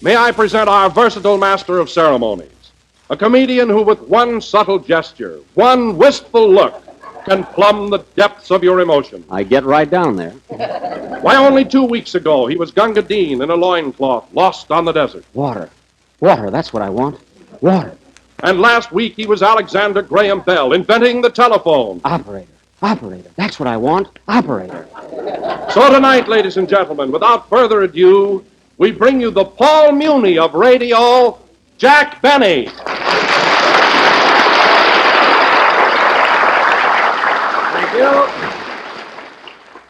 may I present our versatile master of ceremonies, a comedian who with one subtle gesture, one wistful look, can plumb the depths of your emotions. I get right down there. Why, only 2 weeks ago, he was Gunga Din in a loincloth, lost on the desert. Water. Water, that's what I want. Water. And last week, he was Alexander Graham Bell, inventing the telephone. Operator. Operator, that's what I want. Operator. So tonight, ladies and gentlemen, without further ado, we bring you the Paul Muni of radio, Jack Benny. Thank you.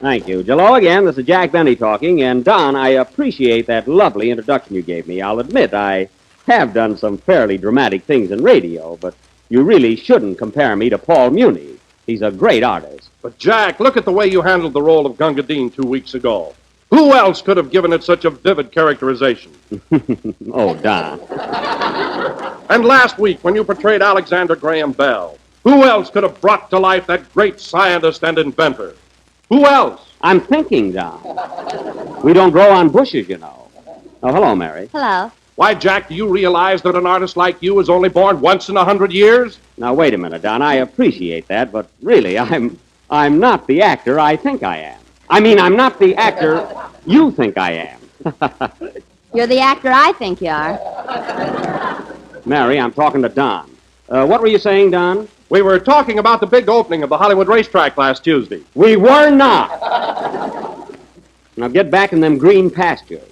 Thank you. Hello again. This is Jack Benny talking. And, Don, I appreciate that lovely introduction you gave me. I'll admit I have done some fairly dramatic things in radio, but you really shouldn't compare me to Paul Muni. He's a great artist. But, Jack, look at the way you handled the role of Gunga Din 2 weeks ago. Who else could have given it such a vivid characterization? Oh, Don. And last week, when you portrayed Alexander Graham Bell, who else could have brought to life that great scientist and inventor? Who else? I'm thinking, Don. We don't grow on bushes, you know. Oh, hello, Mary. Hello. Why, Jack, do you realize that an artist like you is only born once in 100 years? Now, wait a minute, Don. I appreciate that, but really, I'm not the actor I think I am. I mean, I'm not the actor you think I am. You're the actor I think you are. Mary, I'm talking to Don. What were you saying, Don? We were talking about the big opening of the Hollywood racetrack last Tuesday. We were not. Now get back in them green pastures.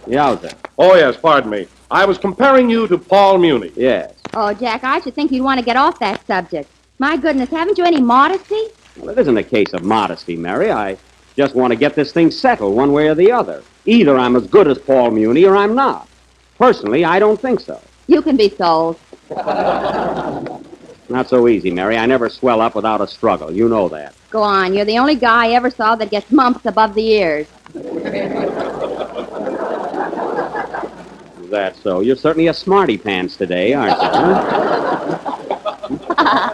Yowza. Oh, yes, pardon me. I was comparing you to Paul Muni. Yes. Oh, Jack, I should think you'd want to get off that subject. My goodness, haven't you any modesty? Well, it isn't a case of modesty, Mary. I just want to get this thing settled one way or the other. Either I'm as good as Paul Muni or I'm not. Personally, I don't think so. You can be sold. Not so easy, Mary. I never swell up without a struggle. You know that. Go on. You're the only guy I ever saw that gets mumps above the ears. Is that so? You're certainly a smarty pants today, aren't you? Huh?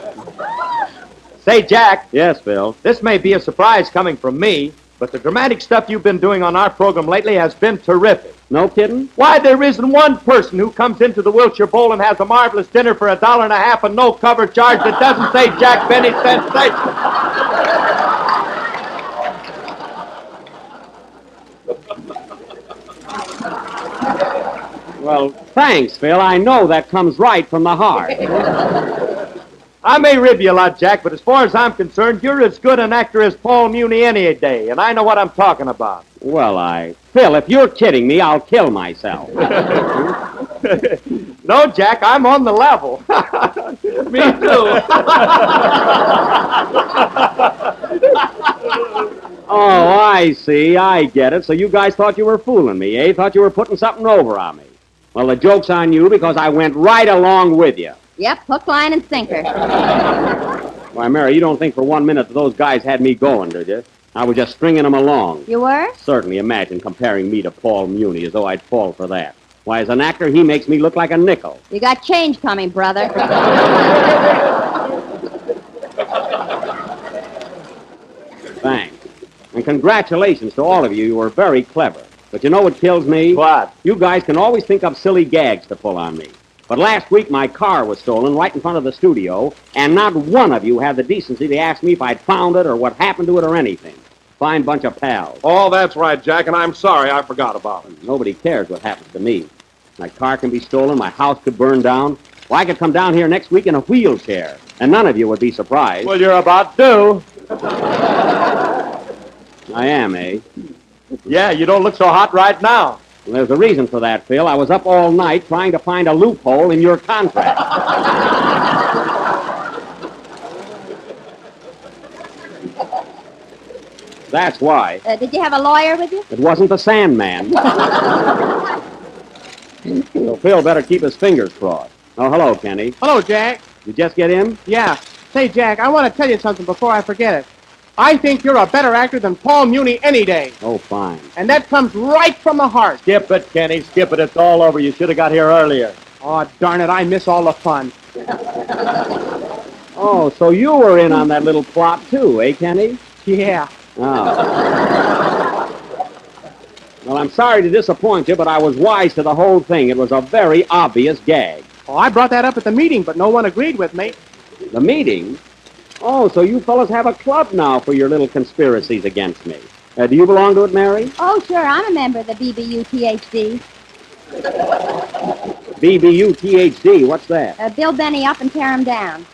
Say, Jack. Yes, Phil. This may be a surprise coming from me, but the dramatic stuff you've been doing on our program lately has been terrific. No kidding? Why, there isn't one person who comes into the Wilshire Bowl and has a marvelous dinner for $1.50 and no cover charge that doesn't say Jack Benny Sensation. Well, thanks, Phil. I know that comes right from the heart. I may rib you a lot, Jack, but as far as I'm concerned, you're as good an actor as Paul Muni any day, and I know what I'm talking about. Well, Phil, if you're kidding me, I'll kill myself. No, Jack, I'm on the level. Me too. Oh, I see. I get it. So you guys thought you were fooling me, eh? Thought you were putting something over on me. Well, the joke's on you because I went right along with you. Yep, hook, line, and sinker. Why, Mary, you don't think for 1 minute that those guys had me going, did you? I was just stringing them along. You were? Certainly imagine comparing me to Paul Muni as though I'd fall for that. Why, as an actor, he makes me look like a nickel. You got change coming, brother. Thanks. And congratulations to all of you. You were very clever. But you know what kills me? What? You guys can always think up silly gags to pull on me. But last week, my car was stolen right in front of the studio, and not one of you had the decency to ask me if I'd found it or what happened to it or anything. Fine bunch of pals. Oh, that's right, Jack, and I'm sorry I forgot about it. Nobody cares what happens to me. My car can be stolen, my house could burn down. Well, I could come down here next week in a wheelchair, and none of you would be surprised. Well, you're about due. I am, eh? Yeah, you don't look so hot right now. Well, there's a reason for that, Phil. I was up all night trying to find a loophole in your contract. That's why. Did you have a lawyer with you? It wasn't the Sandman. So Phil better keep his fingers crossed. Oh, hello, Kenny. Hello, Jack. You just get in? Yeah. Say, Jack, I want to tell you something before I forget it. I think you're a better actor than Paul Muni any day. Oh, fine. And that comes right from the heart. Skip it, Kenny. Skip it. It's all over. You should have got here earlier. Oh, darn it. I miss all the fun. Oh, so you were in on that little plot, too, eh, Kenny? Yeah. Oh. Well, I'm sorry to disappoint you, but I was wise to the whole thing. It was a very obvious gag. Oh, I brought that up at the meeting, but no one agreed with me. The meeting? Oh, so you fellas have a club now for your little conspiracies against me. Do you belong to it, Mary? Oh, sure, I'm a member of the BBUTHD. BBUTHD, what's that? Bill Benny up and tear him down.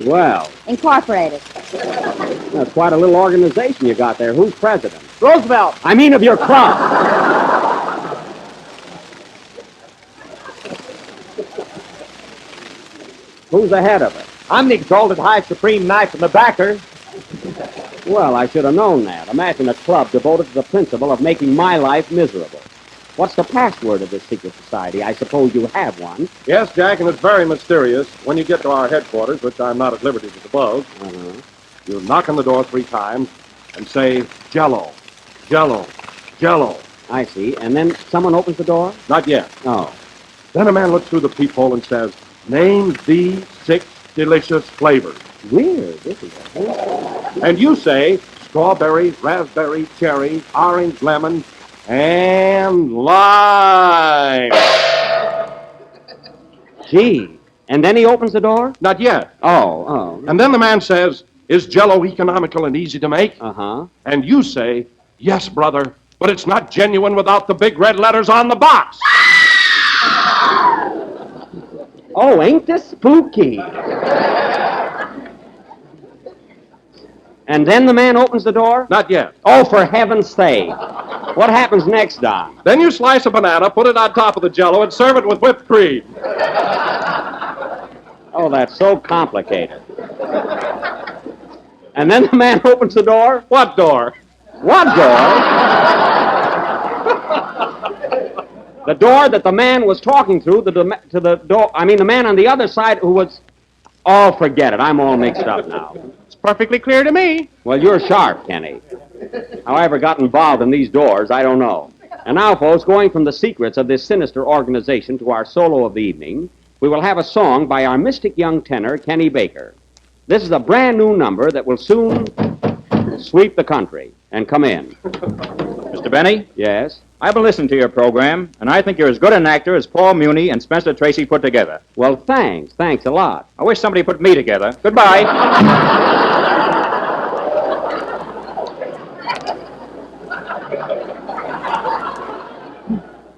Well, Incorporated. that's quite a little organization you got there. Who's president? Roosevelt. I mean of your club. Who's the head of it? I'm the exalted high supreme knife in the backer. Well, I should have known that. Imagine a club devoted to the principle of making my life miserable. What's the password of this secret society? I suppose you have one. Yes, Jack, and it's very mysterious. When you get to our headquarters, which I'm not at liberty to divulge, you knock on the door 3 times and say, Jell-O, Jell-O, Jell-O. I see. And then someone opens the door? Not yet. Oh. Then a man looks through the peephole and says, name the 6 delicious flavors. Weird. This is a... And you say, strawberry, raspberry, cherry, orange, lemon, and lime. Gee. And then he opens the door? Not yet. Oh. And then the man says, is Jell-O economical and easy to make? Uh-huh. And you say, yes, brother, but it's not genuine without the big red letters on the box. Oh, ain't this spooky? And then the man opens the door? Not yet. Oh, for heaven's sake. What happens next, Don? Then you slice a banana, put it on top of the Jell-O, and serve it with whipped cream. Oh, that's so complicated. And then the man opens the door? What door? What door? The door that the man was talking through, the man on the other side who was... Oh, forget it. I'm all mixed up now. It's perfectly clear to me. Well, you're sharp, Kenny. How I ever got involved in these doors, I don't know. And now, folks, going from the secrets of this sinister organization to our solo of the evening, we will have a song by our mystic young tenor, Kenny Baker. This is a brand new number that will soon sweep the country. And come in. Mr. Benny, Yes? I've been listening to your program, and I think you're as good an actor as Paul Muni and Spencer Tracy put together. Well, thanks. Thanks a lot. I wish somebody put me together. Goodbye.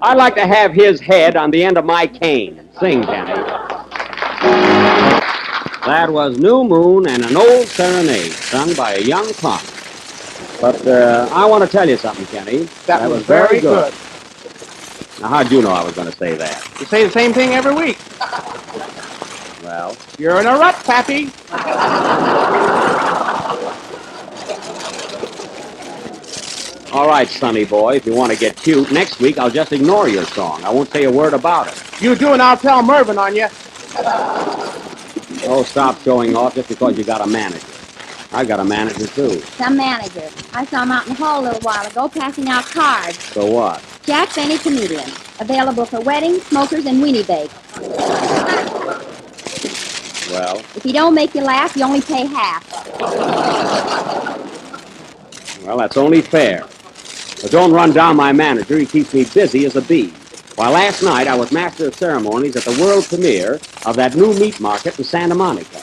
I'd like to have his head on the end of my cane. Sing, Kenny. That was New Moon and an Old Serenade, sung by a young punk. But I want to tell you something, Kenny. That was very good. Now, how'd you know I was going to say that? You say the same thing every week. Well, You're in a rut, Pappy. all right, sonny boy, if you want to get cute, next week I'll just ignore your song. I won't say a word about it. You do, and I'll tell Mervyn on you. Oh, stop showing off just because you got a manager. I got a manager, too. Some manager. I saw him out in the hall a little while ago passing out cards. So what? Jack Benny, comedian. Available for weddings, smokers, and weenie bakes. Well, If he don't make you laugh, you only pay half. that's only fair. But don't run down my manager. He keeps me busy as a bee. Why, last night I was master of ceremonies at the world premiere of that new meat market in Santa Monica.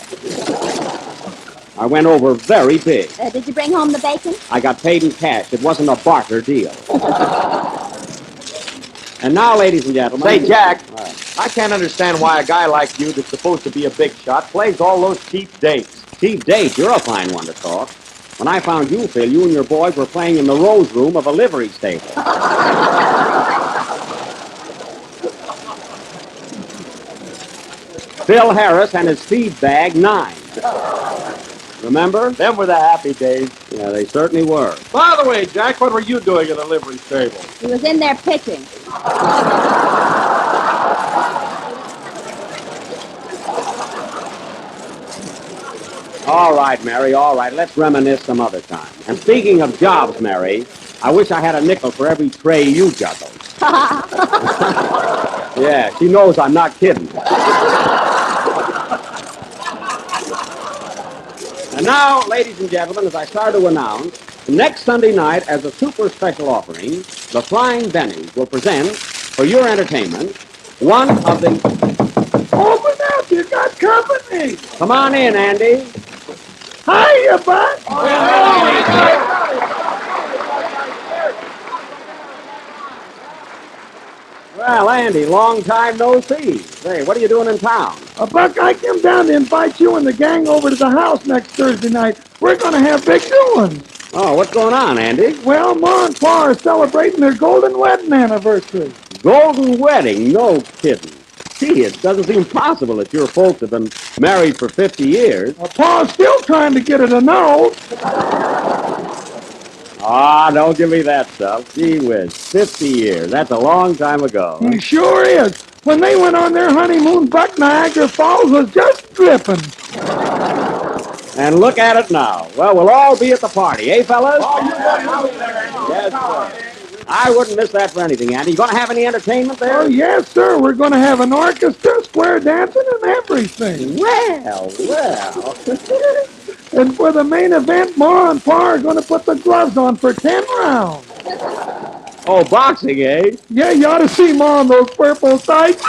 I went over very big. Did you bring home the bacon? I got paid in cash. It wasn't a barter deal. And now, ladies and gentlemen... Say, Jack, What? I can't understand why a guy like you that's supposed to be a big shot plays all those cheap dates. Cheap date, you're a fine one to talk. When I found you, Phil, you and your boys were playing in the rose room of a livery stable. Phil Harris and his feed bag, 9. Remember? Them were the happy days. Yeah, they certainly were. By the way, Jack, what were you doing in the livery stable? He was in there pitching. All right, Mary, all right. Let's reminisce some other time. And speaking of jobs, Mary, I wish I had a nickel for every tray you juggled. Yeah, she knows I'm not kidding. And now, ladies and gentlemen, as I start to announce, next Sunday night, as a super special offering, the Flying Bennies will present, for your entertainment, one of the... Open up, you got company. Come on in, Andy. Hiya, Buck. Well, Andy, long time no see. Say, what are you doing in town? Buck, I came down to invite you and the gang over to the house next Thursday night. We're going to have big doings. Oh, what's going on, Andy? Well, Ma and Pa are celebrating their golden wedding anniversary. Golden wedding? No kidding. Gee, it doesn't seem possible that your folks have been married for 50 years. Pa's still trying to get her to know. Ah, don't give me that stuff. Gee whiz, 50 years. That's a long time ago. He sure is. When they went on their honeymoon, Buck, Niagara Falls was just dripping. And look at it now. Well, we'll all be at the party, eh, fellas? Yes, sir. I wouldn't miss that for anything, Andy. You going to have any entertainment there? Oh, yes, sir. We're going to have an orchestra, square dancing, and everything. Well. And for the main event, Ma and Pa are going to put the gloves on for 10 rounds. Oh, boxing, eh? Yeah, you ought to see Ma in those purple tights.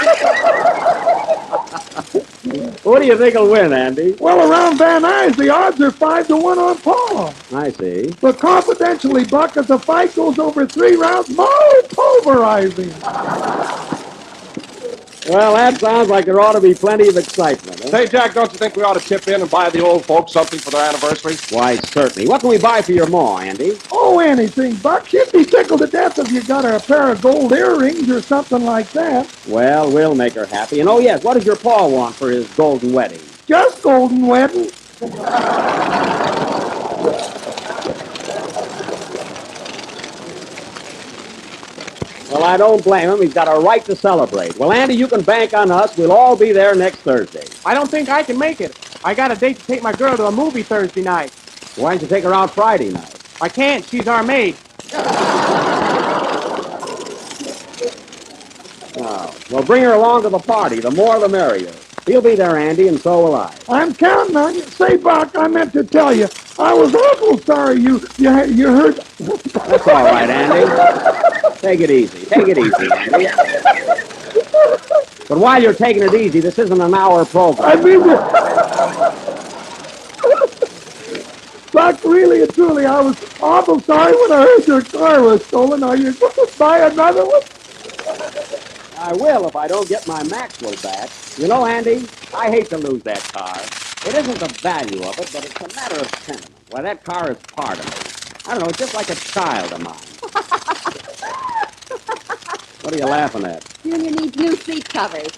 What do you think will win, Andy? Well, around Van Nuys, the odds are 5-1 on Pa. I see. But confidentially, Buck, if the fight goes over 3 rounds, Ma'll pulverize him. Well, that sounds like there ought to be plenty of excitement. Eh? Say, Jack, don't you think we ought to chip in and buy the old folks something for their anniversary? Why, certainly. What can we buy for your ma, Andy? Oh, anything, Buck. She'd be tickled to death if you got her a pair of gold earrings or something like that. Well, we'll make her happy. And oh, yes, what does your pa want for his golden wedding? Just golden wedding. Well, I don't blame him. He's got a right to celebrate. Well, Andy, you can bank on us. We'll all be there next Thursday. I don't think I can make it. I got a date to take my girl to a movie Thursday night. Why don't you take her out Friday night? I can't. She's our maid. Oh, well, bring her along to the party. The more, the merrier. He'll be there, Andy, and so will I. I'm counting on you. Say, Buck, I meant to tell you, I was awful sorry you heard. That's all right, Andy. Take it easy. Take it easy, Andy. But while you're taking it easy, this isn't an hour program. I mean, Buck, really and truly, I was awful sorry when I heard your car was stolen. Are you going to buy another one? I will if I don't get my Maxwell back. You know, Andy, I hate to lose that car. It isn't the value of it, but it's a matter of sentiment. Why, that car is part of me. I don't know, it's just like a child of mine. What are you laughing at? Junior needs new seat covers.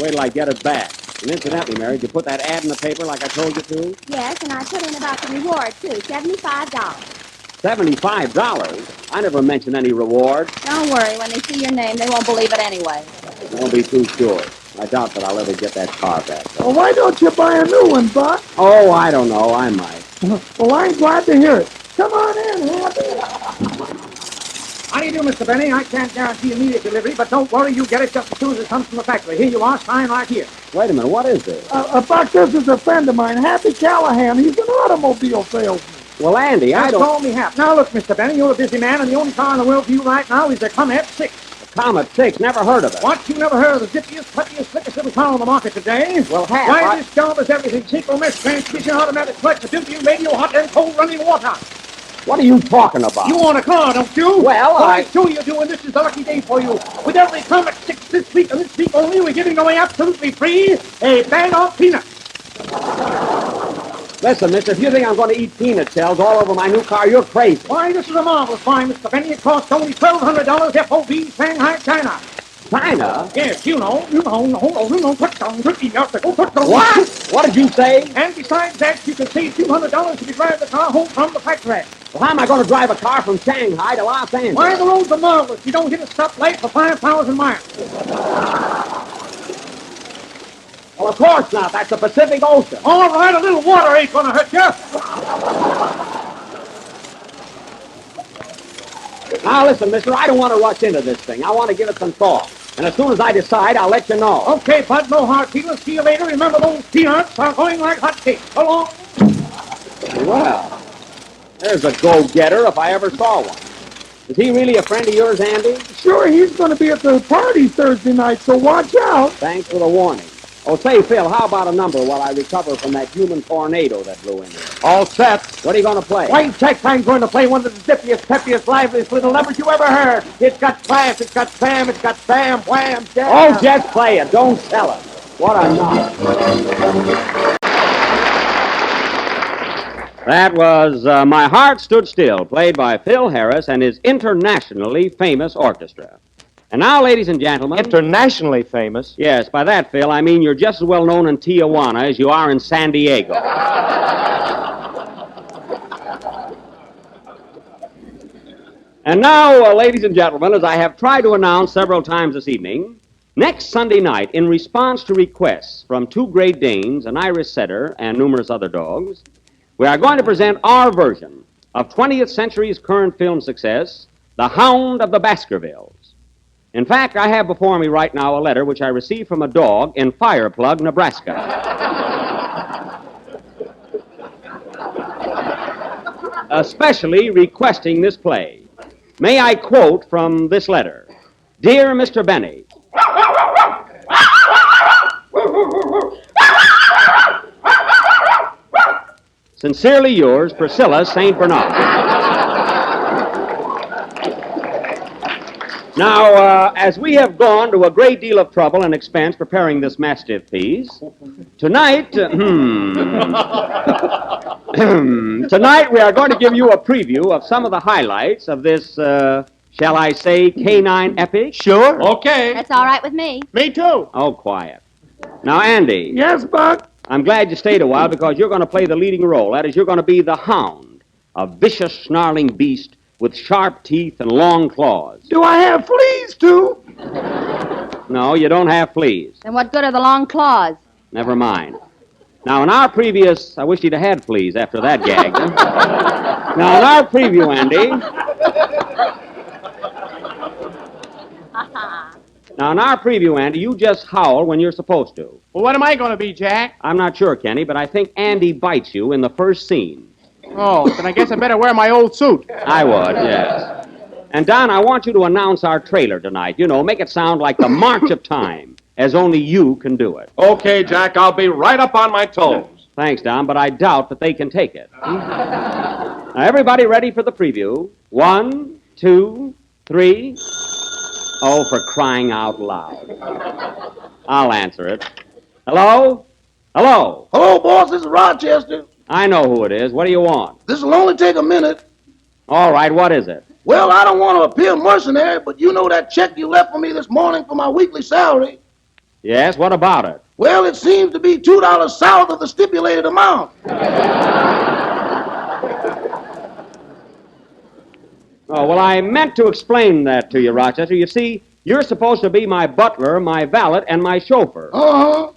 Wait till I get it back. And incidentally, Mary, did you put that ad in the paper like I told you to? Yes, and I put in about the reward, too. $75. $75? I never mentioned any reward. Don't worry. When they see your name, they won't believe it anyway. Don't be too sure. I doubt that I'll ever get that car back. Though. Well, why don't you buy a new one, Buck? Oh, I don't know. I might. Well, I'm glad to hear it. Come on in, Happy. How do you do, Mr. Benny? I can't guarantee immediate delivery, but don't worry, you get it just as soon as it comes from the factory. Here you are, sign right here. Wait a minute. What is this? Buck, this is a friend of mine, Happy Callahan. He's an automobile salesman. Well, Andy, I That's don't... all me half. Now, look, Mr. Benny, you're a busy man, and the only car in the world for you right now is the Comet 6. Comet 6. Never heard of it. What? You never heard of the zippiest, puttiest, slickest little car on the market today? Well, Why, this job is everything. Synchro mesh, transmission, automatic clutch, built-in radio, hot and cold running water. What are you talking about? You want a car, don't you? Well, I sure you do, and this is the lucky day for you. With every Comet 6 this week and this week only, we're giving away absolutely free a bag of peanuts. Listen, mister, if you think I'm going to eat peanut shells all over my new car, you're crazy. Why, this is a marvelous find, Mr. Benny. It costs only $1,200 FOB Shanghai, China. China? Yes, you know, put down, What? What did you say? And besides that, you can save $200 if you drive the car home from the factory. Well, how am I going to drive a car from Shanghai to Los Angeles? Why, the roads are marvelous. You don't hit a stoplight for 5,000 miles. Well, of course not. That's the Pacific Ocean. All right, a little water ain't gonna hurt you. Now, listen, mister, I don't want to rush into this thing. I want to give it some thought. And as soon as I decide, I'll let you know. Okay, Bud, no hard feelings. See you later. Remember, those peanuts are going like hotcakes. So long. Well, there's a go-getter if I ever saw one. Is he really a friend of yours, Andy? Sure, he's going to be at the party Thursday night, so watch out. Thanks for the warning. Oh, say, Phil, how about a number while I recover from that human tornado that blew in here? All set. What are you going to play? White Jack, I'm going to play one of the zippiest, peppiest, liveliest little numbers you ever heard. It's got class, it's got Sam, it's got Sam, wham, jam. Oh, just play it. Don't sell it. What a knock. That was My Heart Stood Still, played by Phil Harris and his internationally famous orchestra. And now, ladies and gentlemen... Internationally famous. Yes, by that, Phil, I mean you're just as well known in Tijuana as you are in San Diego. And now, ladies and gentlemen, as I have tried to announce several times this evening, next Sunday night, in response to requests from two Great Danes, an Irish setter, and numerous other dogs, we are going to present our version of 20th century's current film success, The Hound of the Baskervilles. In fact, I have before me right now a letter which I received from a dog in Fireplug, Nebraska. Especially requesting this play. May I quote from this letter? Dear Mr. Benny, sincerely yours, Priscilla St. Bernard. Now, as we have gone to a great deal of trouble and expense preparing this mastiff piece, tonight, tonight we are going to give you a preview of some of the highlights of this, shall I say, canine epic? Sure. Okay. That's all right with me. Me too. Oh, quiet. Now, Andy. Yes, Buck? I'm glad you stayed a while because you're going to play the leading role. That is, you're going to be the Hound, a vicious, snarling beast with sharp teeth and long claws. Do I have fleas, too? No, you don't have fleas. Then what good are the long claws? Never mind. Now, in our previous... I wish you'd have had fleas after that gag. Huh? Now, in our preview, Andy... Now, in our preview, Andy, you just howl when you're supposed to. Well, what am I going to be, Jack? I'm not sure, Kenny, but I think Andy bites you in the first scene. Oh, then I guess I better wear my old suit. I would, yes. And, Don, I want you to announce our trailer tonight. You know, make it sound like the march of time, as only you can do it. Okay, Jack, I'll be right up on my toes. Thanks, Don, but I doubt that they can take it. Now, everybody ready for the preview? 1, 2, 3... Oh, for crying out loud. I'll answer it. Hello? Hello? Hello, boss. This is Rochester. I know who it is. What do you want? This will only take a minute. All right, what is it? Well, I don't want to appear mercenary, but you know that check you left for me this morning for my weekly salary? Yes, what about it? Well, it seems to be $2 south of the stipulated amount. Oh, well, I meant to explain that to you, Rochester. You see, you're supposed to be my butler, my valet, and my chauffeur. Uh-huh.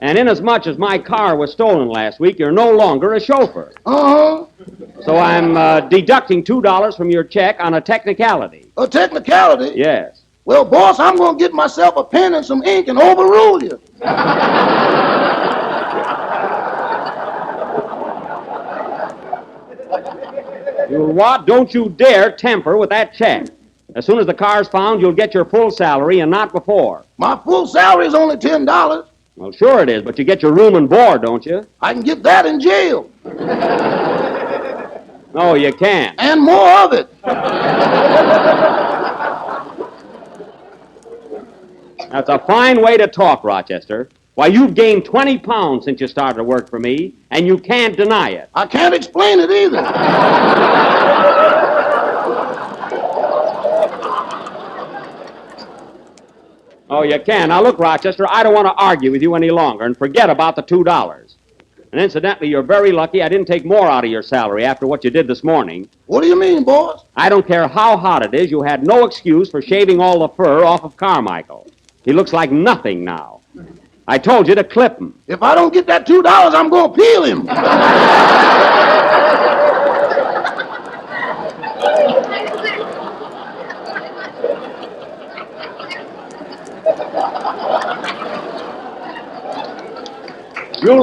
And inasmuch as my car was stolen last week, you're no longer a chauffeur. Uh-huh. So I'm deducting $2 from your check on a technicality. A technicality? Yes. Well, boss, I'm going to get myself a pen and some ink and overrule you. You what? Don't you dare tamper with that check. As soon as the car's found, you'll get your full salary and not before. My full salary is only $10. Well, sure it is, but you get your room and board, don't you? I can get that in jail. No, you can't. And more of it. That's a fine way to talk, Rochester. Why, you've gained 20 pounds since you started to work for me, and you can't deny it. I can't explain it either. Oh, you can. Now, look, Rochester, I don't want to argue with you any longer, and forget about the $2. And incidentally, you're very lucky I didn't take more out of your salary after what you did this morning. What do you mean, boss? I don't care how hot it is, you had no excuse for shaving all the fur off of Carmichael. He looks like nothing now. I told you to clip him. If I don't get that $2, I'm going to peel him. You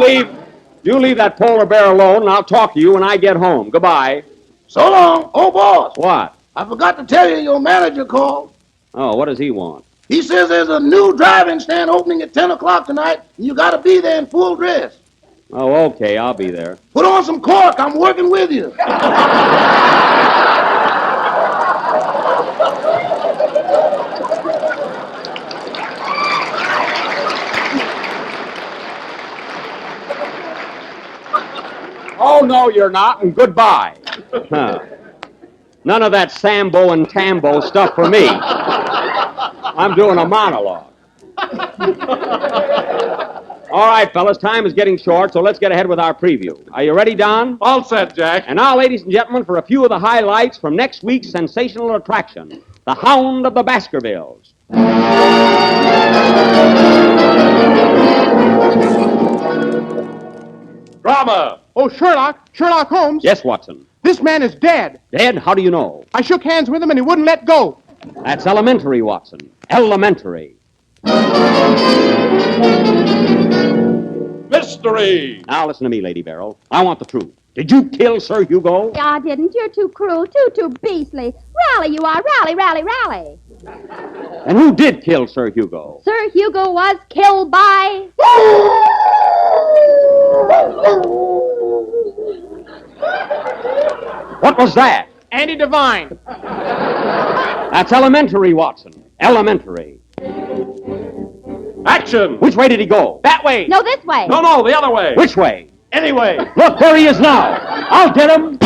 leave that polar bear alone, and I'll talk to you when I get home. Goodbye. So long. Oh, boss. What? I forgot to tell you your manager called. Oh, what does he want? He says there's a new driving stand opening at 10 o'clock tonight, and you got to be there in full dress. Oh, okay, I'll be there. Put on some cork. I'm working with you. Oh, no, you're not, and goodbye. Huh. None of that Sambo and Tambo stuff for me. I'm doing a monologue. All right, fellas, time is getting short, so let's get ahead with our preview. Are you ready, Don? All set, Jack. And now, ladies and gentlemen, for a few of the highlights from next week's sensational attraction, the Hound of the Baskervilles. Drama. Oh, Sherlock Holmes. Yes, Watson. This man is dead. Dead? How do you know? I shook hands with him and he wouldn't let go. That's elementary, Watson. Elementary. Mystery. Now listen to me, Lady Beryl. I want the truth. Did you kill Sir Hugo? I didn't. You're too cruel, too beastly. Rally, you are. Rally, rally, rally. And who did kill Sir Hugo? Sir Hugo was killed by... What was that? Andy Devine. That's elementary, Watson. Elementary. Action. Which way did he go? That way. No, this way. No, the other way. Which way? Anyway. Look, there he is now. I'll get him.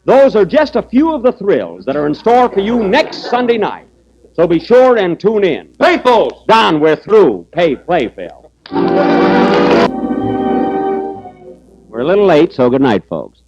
Those are just a few of the thrills that are in store for you next Sunday night. So be sure and tune in. Faithfuls. Don, we're through. Play, Phil. We're a little late, so good night, folks.